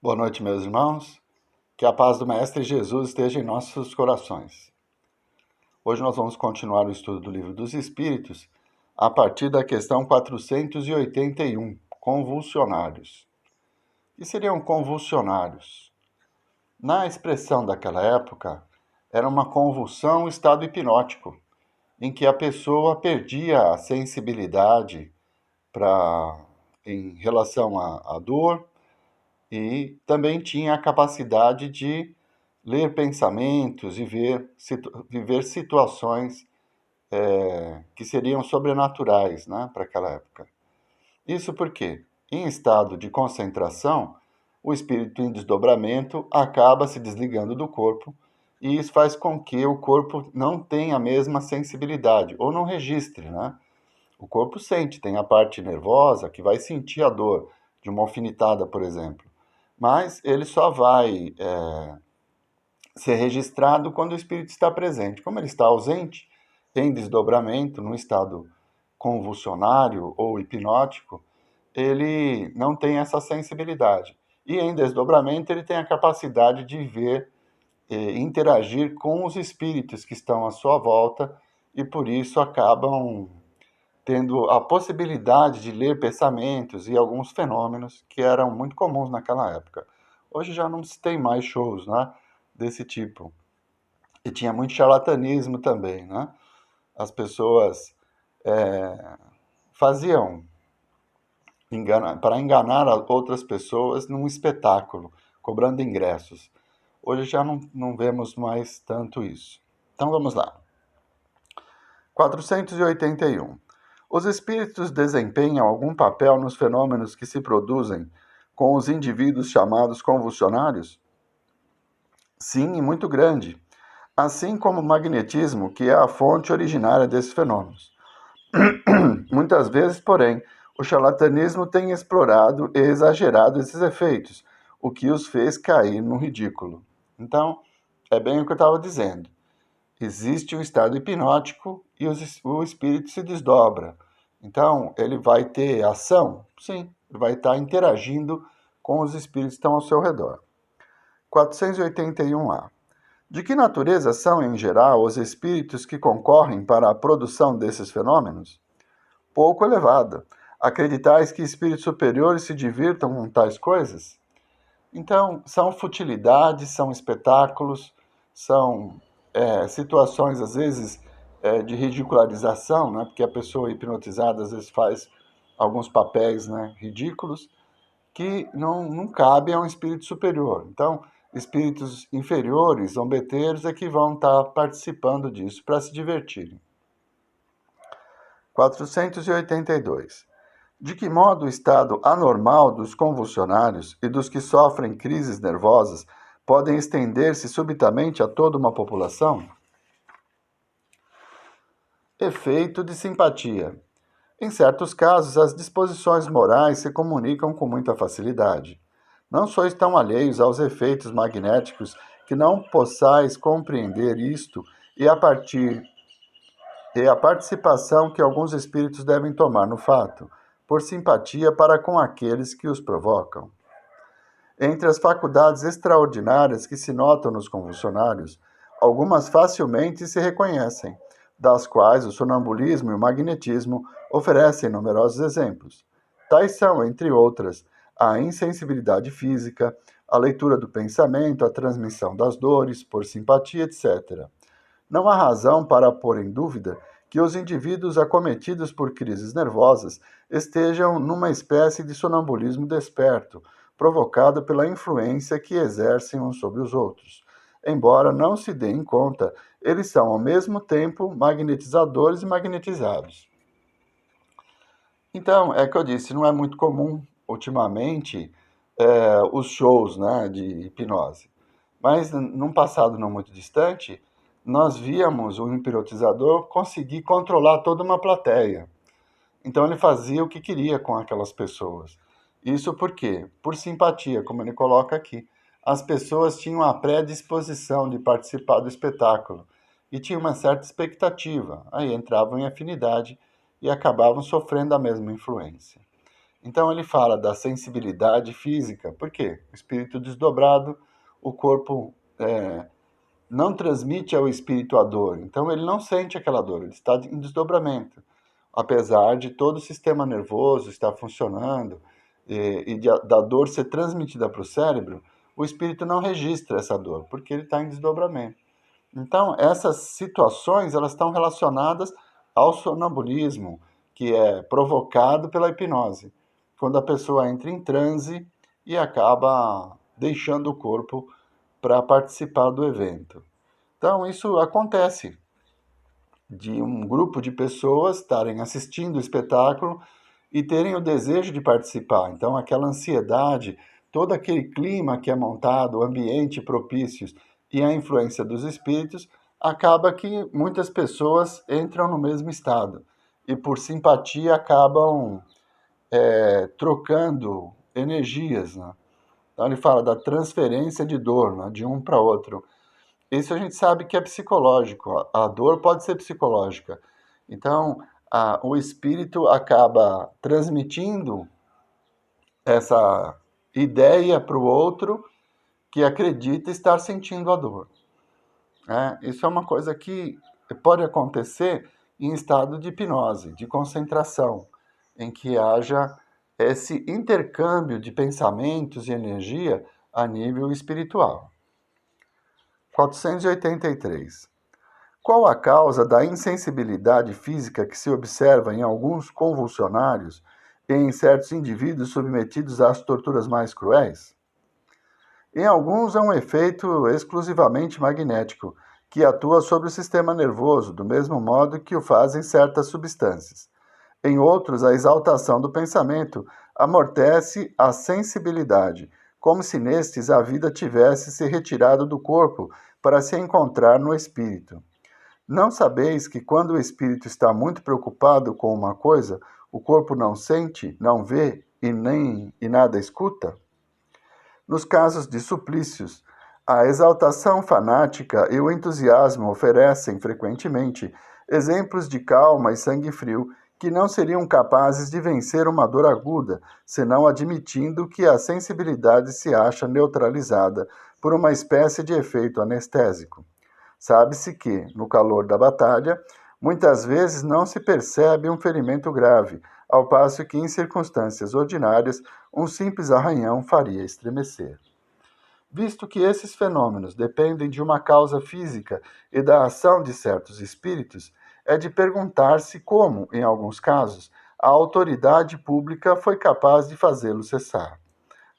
Boa noite, meus irmãos. Que a paz do Mestre Jesus esteja em nossos corações. Hoje nós vamos continuar o estudo do Livro dos Espíritos a partir da questão 481, convulsionários. O que seriam convulsionários? Na expressão daquela época, era uma convulsão, estado hipnótico, em que a pessoa perdia a sensibilidade em relação à dor, e também tinha a capacidade de ler pensamentos e viver situações que seriam sobrenaturais, né, para aquela época. Isso porque, em estado de concentração, o espírito em desdobramento acaba se desligando do corpo e isso faz com que o corpo não tenha a mesma sensibilidade, ou não registre, né? O corpo sente, tem a parte nervosa que vai sentir a dor de uma alfinetada, por exemplo. Mas ele só vai ser registrado quando o espírito está presente. Como ele está ausente, em desdobramento, no estado convulsionário ou hipnótico, ele não tem essa sensibilidade. E em desdobramento, ele tem a capacidade de ver e interagir com os espíritos que estão à sua volta e por isso acabam tendo a possibilidade de ler pensamentos e alguns fenômenos que eram muito comuns naquela época. Hoje já não se tem mais shows, né, desse tipo. E tinha muito charlatanismo também, né? As pessoas faziam para enganar outras pessoas num espetáculo, cobrando ingressos. Hoje já não vemos mais tanto isso. Então vamos lá. 481. Os espíritos desempenham algum papel nos fenômenos que se produzem com os indivíduos chamados convulsionários? Sim, e muito grande. Assim como o magnetismo, que é a fonte originária desses fenômenos. Muitas vezes, porém, o charlatanismo tem explorado e exagerado esses efeitos, o que os fez cair no ridículo. Então, é bem o que eu estava dizendo. Existe um estado hipnótico e o espírito se desdobra. Então, ele vai ter ação? Sim, ele vai estar interagindo com os espíritos que estão ao seu redor. 481A. De que natureza são, em geral, os espíritos que concorrem para a produção desses fenômenos? Pouco elevada. Acreditais que espíritos superiores se divirtam com tais coisas? Então, são futilidades, são espetáculos, são situações, às vezes, de ridicularização, né? Porque a pessoa hipnotizada, às vezes, faz alguns papéis, né, ridículos, que não cabem a um espírito superior. Então, espíritos inferiores, zombeteiros, é que vão estar participando disso para se divertirem. 482. De que modo o estado anormal dos convulsionários e dos que sofrem crises nervosas podem estender-se subitamente a toda uma população? Efeito de simpatia. Em certos casos, as disposições morais se comunicam com muita facilidade. Não sois tão alheios aos efeitos magnéticos que não possais compreender isto e a participação que alguns espíritos devem tomar no fato, por simpatia para com aqueles que os provocam. Entre as faculdades extraordinárias que se notam nos convulsionários, algumas facilmente se reconhecem, das quais o sonambulismo e o magnetismo oferecem numerosos exemplos. Tais são, entre outras, a insensibilidade física, a leitura do pensamento, a transmissão das dores, por simpatia, etc. Não há razão para pôr em dúvida que os indivíduos acometidos por crises nervosas estejam numa espécie de sonambulismo desperto, provocado pela influência que exercem uns sobre os outros. Embora não se dê em conta, eles são ao mesmo tempo magnetizadores e magnetizados. Então, é que eu disse, não é muito comum ultimamente os shows, né, de hipnose. Mas num passado não muito distante, nós víamos o hipnotizador conseguir controlar toda uma plateia. Então ele fazia o que queria com aquelas pessoas. Isso por quê? Por simpatia, como ele coloca aqui. As pessoas tinham a predisposição de participar do espetáculo e tinham uma certa expectativa. Aí entravam em afinidade e acabavam sofrendo a mesma influência. Então ele fala da sensibilidade física. Por quê? O espírito desdobrado, o corpo não transmite ao espírito a dor. Então ele não sente aquela dor, ele está em desdobramento. Apesar de todo o sistema nervoso estar funcionando da dor ser transmitida para o cérebro, o espírito não registra essa dor, porque ele está em desdobramento. Então, essas situações elas estão relacionadas ao sonambulismo, que é provocado pela hipnose, quando a pessoa entra em transe e acaba deixando o corpo para participar do evento. Então, isso acontece de um grupo de pessoas estarem assistindo o espetáculo e terem o desejo de participar. Então, aquela ansiedade, todo aquele clima que é montado, o ambiente propício e a influência dos espíritos, acaba que muitas pessoas entram no mesmo estado e, por simpatia, acabam trocando energias, né? Então, ele fala da transferência de dor, né, de um para outro. Isso a gente sabe que é psicológico. A dor pode ser psicológica. Então, o espírito acaba transmitindo essa ideia para o outro que acredita estar sentindo a dor. Isso é uma coisa que pode acontecer em estado de hipnose, de concentração, em que haja esse intercâmbio de pensamentos e energia a nível espiritual. 483. Qual a causa da insensibilidade física que se observa em alguns convulsionários e em certos indivíduos submetidos às torturas mais cruéis? Em alguns é um efeito exclusivamente magnético, que atua sobre o sistema nervoso, do mesmo modo que o fazem certas substâncias. Em outros, a exaltação do pensamento amortece a sensibilidade, como se nestes a vida tivesse se retirado do corpo para se encontrar no espírito. Não sabeis que quando o espírito está muito preocupado com uma coisa, o corpo não sente, não vê e nada escuta? Nos casos de suplícios, a exaltação fanática e o entusiasmo oferecem frequentemente exemplos de calma e sangue frio que não seriam capazes de vencer uma dor aguda, senão admitindo que a sensibilidade se acha neutralizada por uma espécie de efeito anestésico. Sabe-se que, no calor da batalha, muitas vezes não se percebe um ferimento grave, ao passo que, em circunstâncias ordinárias, um simples arranhão faria estremecer. Visto que esses fenômenos dependem de uma causa física e da ação de certos espíritos, é de perguntar-se como, em alguns casos, a autoridade pública foi capaz de fazê-lo cessar.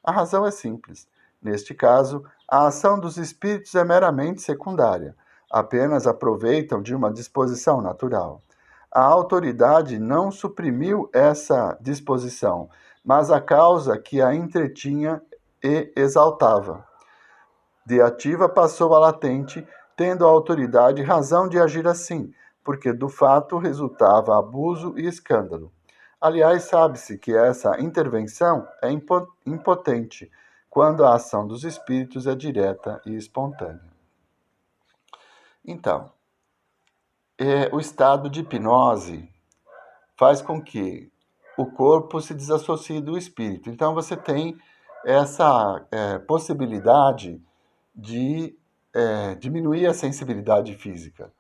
A razão é simples. Neste caso, a ação dos espíritos é meramente secundária, apenas aproveitam de uma disposição natural. A autoridade não suprimiu essa disposição, mas a causa que a entretinha e exaltava. De ativa passou a latente, tendo a autoridade razão de agir assim, porque do fato resultava abuso e escândalo. Aliás, sabe-se que essa intervenção é impotente, quando a ação dos espíritos é direta e espontânea. Então, o estado de hipnose faz com que o corpo se desassocie do espírito. Então, você tem essa possibilidade de diminuir a sensibilidade física.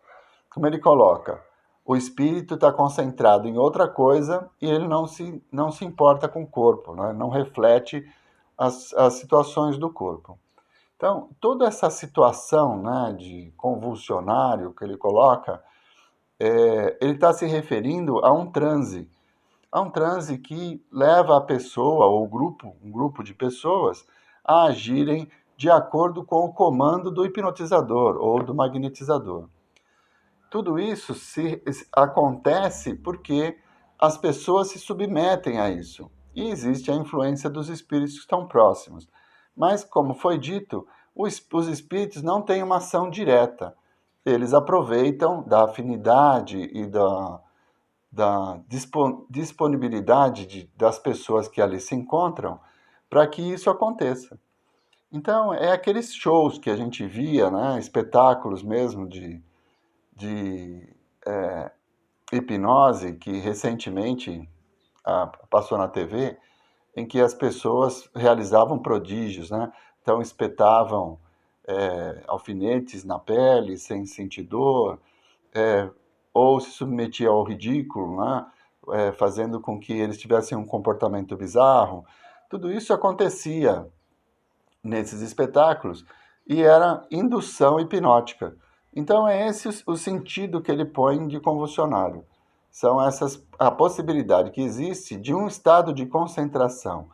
Como ele coloca, o espírito está concentrado em outra coisa e ele não se importa com o corpo, né? Não reflete as situações do corpo. Então, toda essa situação, né, de convulsionário que ele coloca, ele está se referindo a um transe que leva a pessoa ou um grupo de pessoas a agirem de acordo com o comando do hipnotizador ou do magnetizador. Tudo isso acontece porque as pessoas se submetem a isso. E existe a influência dos espíritos que estão próximos. Mas, como foi dito, os espíritos não têm uma ação direta. Eles aproveitam da afinidade e da disponibilidade das pessoas que ali se encontram para que isso aconteça. Então, é aqueles shows que a gente via, né, espetáculos mesmo de hipnose, que recentemente passou na TV, em que as pessoas realizavam prodígios, né? Então espetavam alfinetes na pele sem sentir dor, ou se submetia ao ridículo, né? Fazendo com que eles tivessem um comportamento bizarro. Tudo isso acontecia nesses espetáculos e era indução hipnótica. Então é esse o sentido que ele põe de convulsionário. São essas a possibilidade que existe de um estado de concentração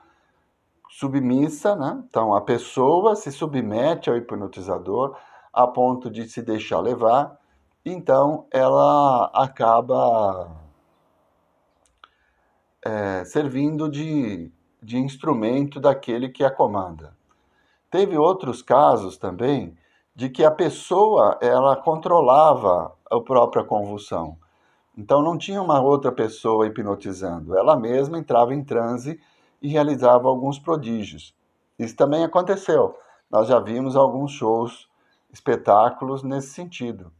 submissa, né? Então a pessoa se submete ao hipnotizador a ponto de se deixar levar, então ela acaba servindo de instrumento daquele que a comanda. Teve outros casos também de que a pessoa ela controlava a própria convulsão. Então não tinha uma outra pessoa hipnotizando, ela mesma entrava em transe e realizava alguns prodígios. Isso também aconteceu. Nós já vimos alguns shows, espetáculos nesse sentido.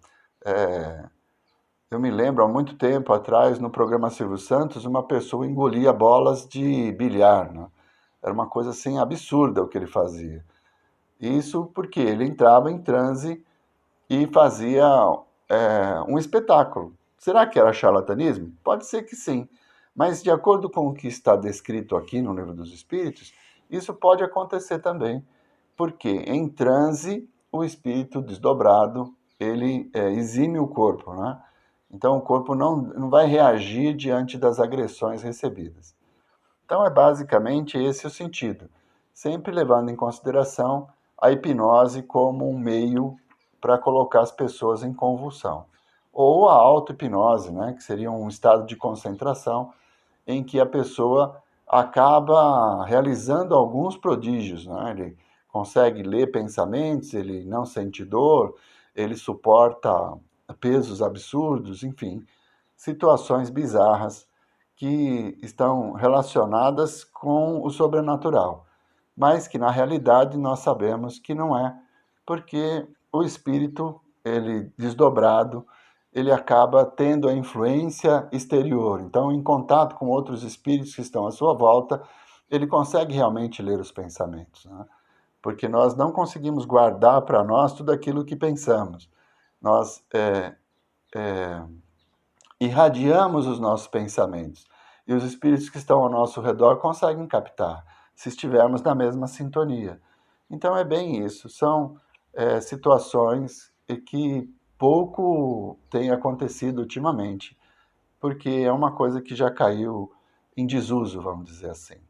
Eu me lembro, há muito tempo atrás, no programa Silvio Santos, uma pessoa engolia bolas de bilhar, né? Era uma coisa assim absurda o que ele fazia. Isso porque ele entrava em transe e fazia um espetáculo. Será que era charlatanismo? Pode ser que sim. Mas, de acordo com o que está descrito aqui no Livro dos Espíritos, isso pode acontecer também. Porque em transe, o espírito desdobrado, ele exime o corpo, né? Então, o corpo não vai reagir diante das agressões recebidas. Então, é basicamente esse o sentido, sempre levando em consideração a hipnose como um meio para colocar as pessoas em convulsão. Ou a auto-hipnose, né, que seria um estado de concentração em que a pessoa acaba realizando alguns prodígios, né? Ele consegue ler pensamentos, ele não sente dor, ele suporta pesos absurdos, enfim, situações bizarras que estão relacionadas com o sobrenatural, mas que na realidade nós sabemos que não é, porque o espírito, ele desdobrado, ele acaba tendo a influência exterior. Então, em contato com outros espíritos que estão à sua volta, ele consegue realmente ler os pensamentos, né? Porque nós não conseguimos guardar para nós tudo aquilo que pensamos. Nós irradiamos os nossos pensamentos e os espíritos que estão ao nosso redor conseguem captar, se estivermos na mesma sintonia. Então é bem isso, são situações que pouco tem acontecido ultimamente, porque é uma coisa que já caiu em desuso, vamos dizer assim.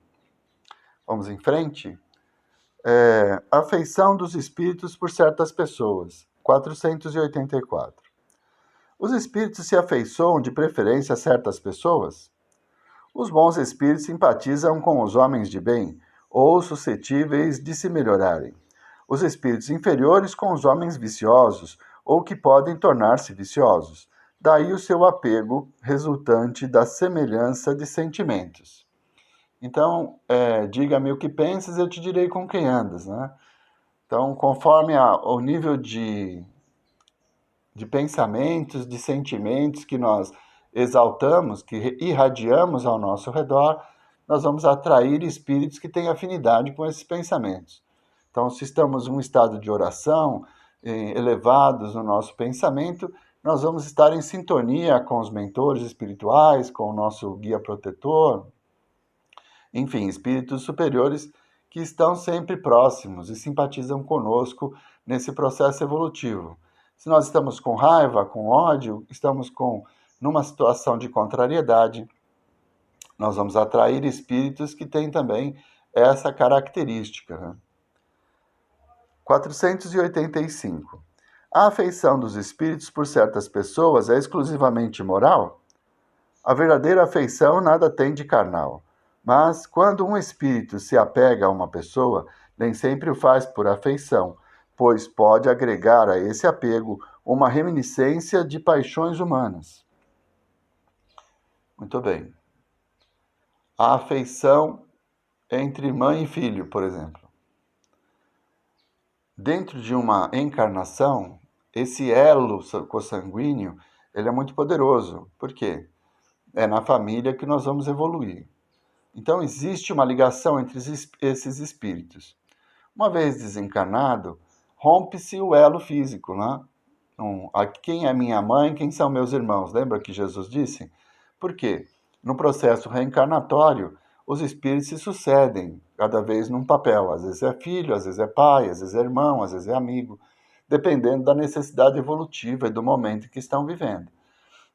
Vamos em frente? Afeição dos espíritos por certas pessoas, 484. Os espíritos se afeiçoam de preferência a certas pessoas? Os bons espíritos simpatizam com os homens de bem ou suscetíveis de se melhorarem. Os espíritos inferiores com os homens viciosos ou que podem tornar-se viciosos. Daí o seu apego resultante da semelhança de sentimentos. Então, diga-me o que pensas, eu te direi com quem andas, né? Então, conforme o nível de pensamentos, de sentimentos que nós exaltamos, que irradiamos ao nosso redor, nós vamos atrair espíritos que têm afinidade com esses pensamentos. Então, se estamos em um estado de oração, elevados no nosso pensamento, nós vamos estar em sintonia com os mentores espirituais, com o nosso guia protetor, enfim, espíritos superiores que estão sempre próximos e simpatizam conosco nesse processo evolutivo. Se nós estamos com raiva, com ódio, estamos numa situação de contrariedade, nós vamos atrair espíritos que têm também essa característica, né? 485. A afeição dos espíritos por certas pessoas é exclusivamente moral? A verdadeira afeição nada tem de carnal. Mas, quando um espírito se apega a uma pessoa, nem sempre o faz por afeição, pois pode agregar a esse apego uma reminiscência de paixões humanas. Muito bem. A afeição entre mãe e filho, por exemplo. Dentro de uma encarnação, esse elo consanguíneo, ele é muito poderoso. Por quê? É na família que nós vamos evoluir. Então, existe uma ligação entre esses espíritos. Uma vez desencarnado, rompe-se o elo físico, né? Então, quem é minha mãe, quem são meus irmãos? Lembra que Jesus disse? Por quê? No processo reencarnatório, os espíritos se sucedem, cada vez num papel. Às vezes é filho, às vezes é pai, às vezes é irmão, às vezes é amigo, dependendo da necessidade evolutiva e do momento que estão vivendo.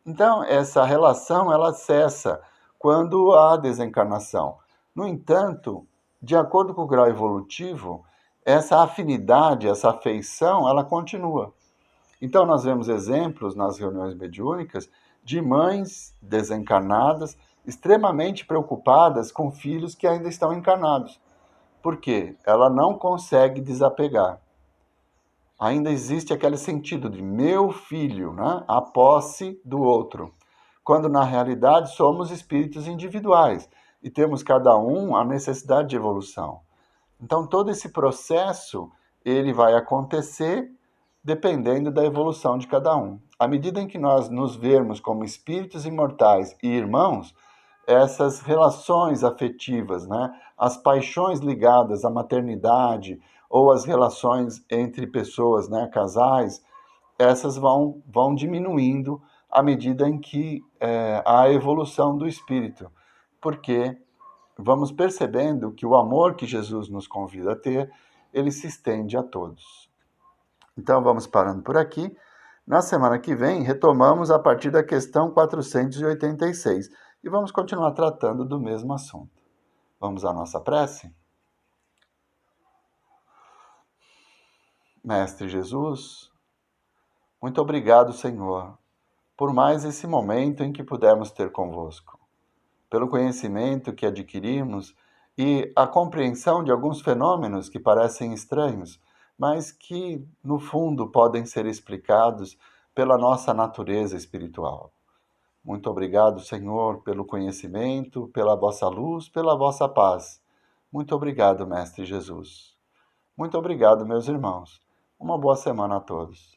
Então, essa relação ela cessa quando há desencarnação. No entanto, de acordo com o grau evolutivo, essa afinidade, essa afeição, ela continua. Então, nós vemos exemplos nas reuniões mediúnicas de mães desencarnadas extremamente preocupadas com filhos que ainda estão encarnados. Por quê? Ela não consegue desapegar. Ainda existe aquele sentido de meu filho, né? A posse do outro. Quando na realidade somos espíritos individuais e temos cada um a necessidade de evolução. Então todo esse processo ele vai acontecer dependendo da evolução de cada um. À medida em que nós nos vermos como espíritos imortais e irmãos, essas relações afetivas, né, as paixões ligadas à maternidade ou as relações entre pessoas, né, casais, essas vão diminuindo à medida em que há a evolução do espírito, porque vamos percebendo que o amor que Jesus nos convida a ter, ele se estende a todos. Então vamos parando por aqui. Na semana que vem, retomamos a partir da questão 486 e vamos continuar tratando do mesmo assunto. Vamos à nossa prece? Mestre Jesus, muito obrigado, Senhor, por mais esse momento em que pudemos ter convosco, pelo conhecimento que adquirimos e a compreensão de alguns fenômenos que parecem estranhos, mas que, no fundo, podem ser explicados pela nossa natureza espiritual. Muito obrigado, Senhor, pelo conhecimento, pela vossa luz, pela vossa paz. Muito obrigado, Mestre Jesus. Muito obrigado, meus irmãos. Uma boa semana a todos.